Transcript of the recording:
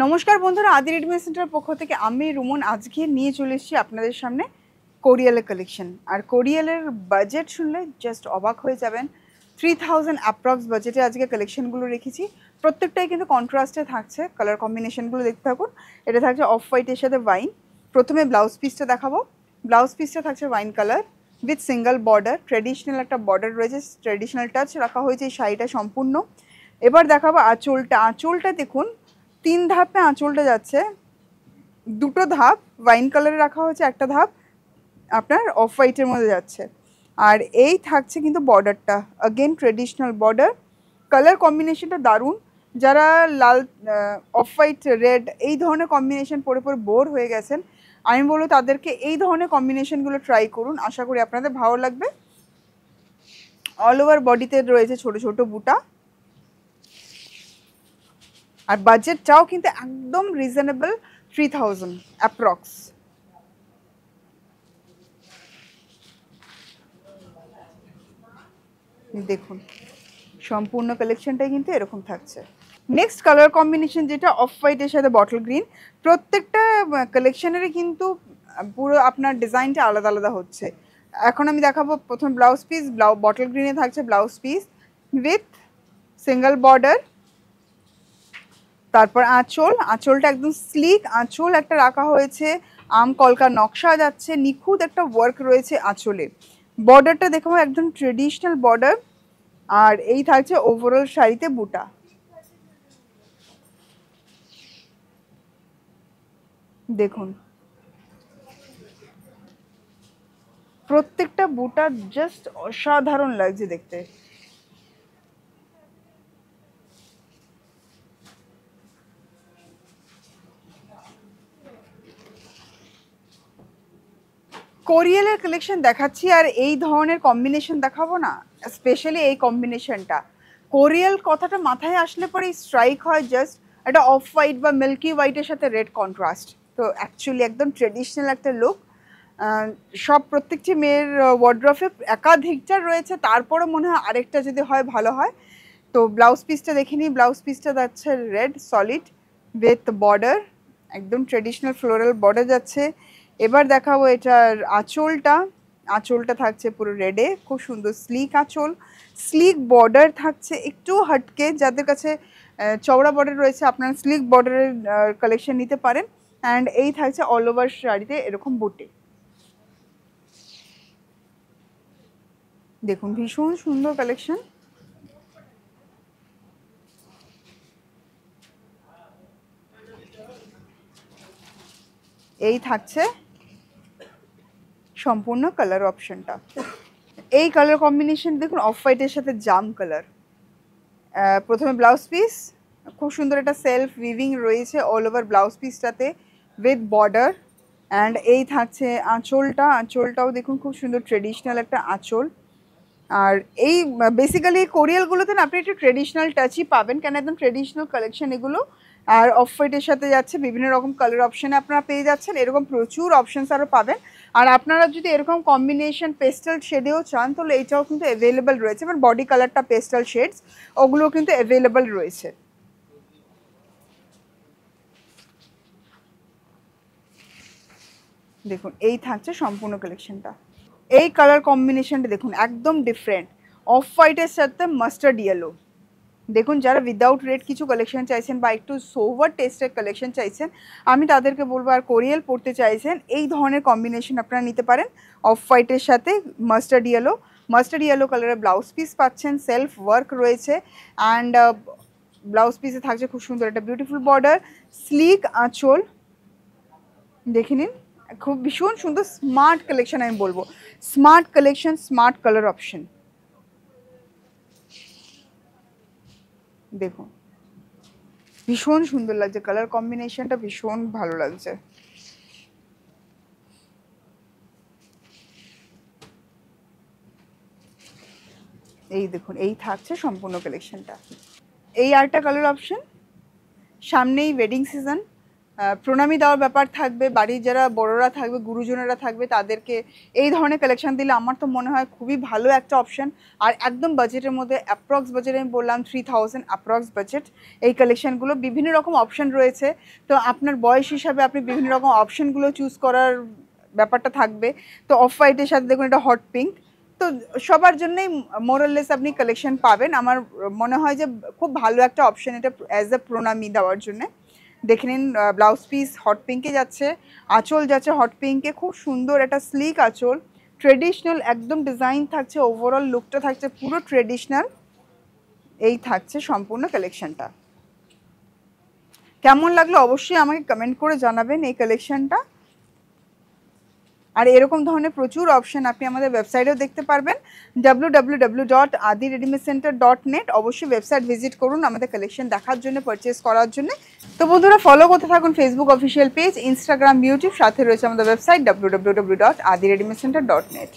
নমস্কার বন্ধুরা, আদি রেডিমেড সেন্টারের পক্ষ থেকে আমি রুমন আজকে নিয়ে চলে এসেছি আপনাদের সামনে কোরিয়ালের কালেকশন। আর কোরিয়ালের বাজেট শুনলে জাস্ট অবাক হয়ে যাবেন। 3000 অ্যাপ্রক্স বাজেটে আজকে কালেকশনগুলো রেখেছি। প্রত্যেকটাই কিন্তু কন্ট্রাস্টে থাকছে, কালার কম্বিনেশনগুলো দেখতে থাকুন। এটা থাকছে অফ হোয়াইটের সাথে ওয়াইন। প্রথমে ব্লাউজ পিসটা দেখাবো। ব্লাউজ পিসটা থাকছে wine colour with single border, traditional একটা বর্ডার রয়েছে, ট্রেডিশনাল টাচ রাখা হয়েছে এই শাড়িটা সম্পূর্ণ। এবার দেখাবো আঁচলটা। আঁচলটা দেখুন, 3 ধাপে আঁচলটা যাচ্ছে, দুটো ধাপ ওয়াইন কালারে রাখা হয়েছে, একটা ধাপ আপনার অফ হোয়াইটের মধ্যে যাচ্ছে। আর এই থাকছে কিন্তু বর্ডারটা, अगेन ট্রেডিশনাল বর্ডার। কালার কম্বিনেশনটা দারুণ। যারা লাল, অফ হোয়াইট, রেড এই ধরনের কম্বিনেশন পরে পরে বোর হয়ে গেছেন, আমি বলবো তাদেরকে এই ধরনের কম্বিনেশনগুলো ট্রাই করুন, আশা করি আপনাদের ভালো লাগবে। অল ওভার বডিতে রয়েছে ছোট ছোট বুটা। আর বাজেটটাও কিন্তু একদম রিজনেবল, 3000 অ্যাপ্রক্স। দেখুন সম্পূর্ণ কালেকশনটাই কিন্তু এরকম থাকছে। নেক্সট কালার কম্বিনেশন যেটা অফ হোয়াইটের সাথে বটল গ্রিন। প্রত্যেকটা কালেকশনেরই কিন্তু পুরো আপনার ডিজাইনটা আলাদা আলাদা হচ্ছে। এখন আমি দেখাবো প্রথম ব্লাউজ পিস। বটল গ্রিনে থাকছে blouse piece with single border. তারপর আঁচল, আঁচলটা একদম স্লিক আঁচল একটা রাখা হয়েছে, আম কলকা নকশা যাচ্ছে, নিখুঁত একটা ওয়ার্ক রয়েছে আঁচলে। বর্ডারটা দেখো একদম ট্রেডিশনাল বর্ডার। আর এই থাকছে ওভারঅল শাড়িতে বুটা। দেখুন প্রত্যেকটা বুটা জাস্ট অসাধারণ লাগছে দেখতে। কোরিয়ালের কালেকশন দেখাচ্ছি আর এই ধরনের কম্বিনেশন দেখাবো না, স্পেশালি এই কম্বিনেশনটা। কোরিয়াল কথাটা মাথায় আসলে পরেই স্ট্রাইক হয় জাস্ট একটা অফ হোয়াইট বা মিল্কি হোয়াইটের সাথে রেড কন্ট্রাস্ট। তো অ্যাকচুয়ালি একদম ট্রেডিশনাল একটা লুক। সব প্রত্যেকটি মেয়ের ওয়ার্ড্রফে একাধিকটা রয়েছে, তারপরও মনে হয় আরেকটা যদি হয় ভালো হয়। তো ব্লাউজ পিসটা দেখে নিই। ব্লাউজ পিসটা যাচ্ছে রেড সলিড উইথ বর্ডার, একদম ট্রেডিশনাল ফ্লোরাল বর্ডার যাচ্ছে। এবার দেখাবো এটার আঁচলটা। আঁচলটা থাকছে পুরো রেডে, খুব সুন্দর স্লিক আঁচল, স্লিক বর্ডার থাকছে একটু হাটকে। যাদের কাছে চওড়া বর্ডার রয়েছে আপনারা স্লিক বর্ডারের কালেকশন নিতে পারেন। অ্যান্ড এই থাকছে অল ওভার শাড়িতে এরকম বুটে। দেখুন ভীষণ সুন্দর কালেকশন। এই থাকছে সম্পূর্ণ কালার অপশনটা। এই কালার কম্বিনেশন দেখুন অফ হোয়াইটের সাথে জাম কালার। প্রথমে ব্লাউজ পিস, খুব সুন্দর একটা সেলফ উইভিং রয়েছে অল ওভার ব্লাউজ পিসটাতে উইথ বর্ডার। অ্যান্ড এই থাকছে আঁচলটা। আঁচলটাও দেখুন খুব সুন্দর ট্রেডিশনাল একটা আঁচল। আর এই বেসিক্যালি কোরিয়ালগুলোতে না আপনি একটু ট্রেডিশনাল টাচই পাবেন, কেন একদম ট্রেডিশনাল কালেকশন এগুলো। আর অফ হোয়াইটের সাথে যাচ্ছে, বিভিন্ন রকম কালার অপশানে আপনারা পেয়ে যাচ্ছেন, এরকম প্রচুর অপশানস আরও পাবেন। আর আপনারা যদি এরকম কম্বিনেশন পেস্টাল শেডেও চান তাহলে এইটাও কিন্তু অ্যাভেলেবেল রয়েছে। এবার বডি কালারটা পেস্টাল শেডস, ওগুলো কিন্তু অ্যাভেলেবেল রয়েছে। দেখুন এই থাকছে সম্পূর্ণ কালেকশনটা। এই কালার কম্বিনেশনটা দেখুন একদম ডিফারেন্ট, অফ হোয়াইটের সাথে মাস্টার্ড ইয়েলো। দেখুন যারা উইদাউট রেড কিছু কালেকশন চাইছেন বা একটু সোভার টেস্টের কালেকশন চাইছেন, আমি তাদেরকে বলবো, আর কোরিয়াল পড়তে চাইছেন এই ধরনের কম্বিনেশন আপনারা নিতে পারেন। অফ হোয়াইটের সাথে মাস্টার্ড ইয়েলো, মাস্টার্ড ইয়েলো কালারের ব্লাউজ পিস পাচ্ছেন, সেলফ ওয়ার্ক রয়েছে। অ্যান্ড ব্লাউজ পিসে থাকছে খুব সুন্দর একটা বিউটিফুল বর্ডার, স্লিক আঁচল। দেখে নিন খুব ভীষণ সুন্দর স্মার্ট কালেকশন, আমি বলবো smart collection, smart colour option. দেখুন ভীষণ সুন্দর লাগছে, কালার কম্বিনেশনটা ভীষণ ভালো লাগছে। এই দেখুন এই থাকছে সম্পূর্ণ কালেকশনটা। এই আরেকটা কালার অপশন। সামনেই ওয়েডিং সিজন, প্রণামী দেওয়ার ব্যাপার থাকবে, বাড়ির যারা বড়রা থাকবে, গুরুজনেরা থাকবে, তাদেরকে এই ধরনের কালেকশন দিলে আমার তো মনে হয় খুবই ভালো একটা অপশন। আর একদম বাজেটের মধ্যে, অ্যাপ্রক্স বাজেট আমি বললাম 3000 অ্যাপ্রক্স বাজেট। এই কালেকশনগুলো বিভিন্ন রকম অপশন রয়েছে, তো আপনার বয়স হিসাবে আপনি বিভিন্ন রকম অপশনগুলো চুজ করার ব্যাপারটা থাকবে। তো অফ হোয়াইটের সাথে দেখুন এটা হট পিঙ্ক, তো সবার জন্যই মোরাললেস আপনি কালেকশন পাবেন। আমার মনে হয় যে খুব ভালো একটা অপশন এটা অ্যাজ এ প্রণামী দেওয়ার জন্যে। দেখে নিন, ব্লাউজ পিস হট পিঙ্কে যাচ্ছে, আঁচল যাচ্ছে হট পিঙ্কে, খুব সুন্দর একটা স্লিক আঁচল, ট্রেডিশনাল একদম ডিজাইন থাকছে, ওভারঅল লুকটা থাকছে পুরো ট্রেডিশনাল। এই থাকছে সম্পূর্ণ কালেকশনটা। কেমন লাগলো অবশ্যই আমাকে কমেন্ট করে জানাবেন এই কালেকশনটা। আর এরকম ধরনের প্রচুর অপশন আপনি আমাদের ওয়েবসাইটেও দেখতে পারবেন, www.adireadymade.net। অবশ্যই ওয়েবসাইট ভিজিট করুন আমাদের কালেকশন দেখার জন্য, পারচেস করার জন্য। তো বন্ধুরা, ফলো করতে থাকুন Facebook official page, Instagram, YouTube, সাথে রয়েছে আমাদের ওয়েবসাইট www.adireadymade.net।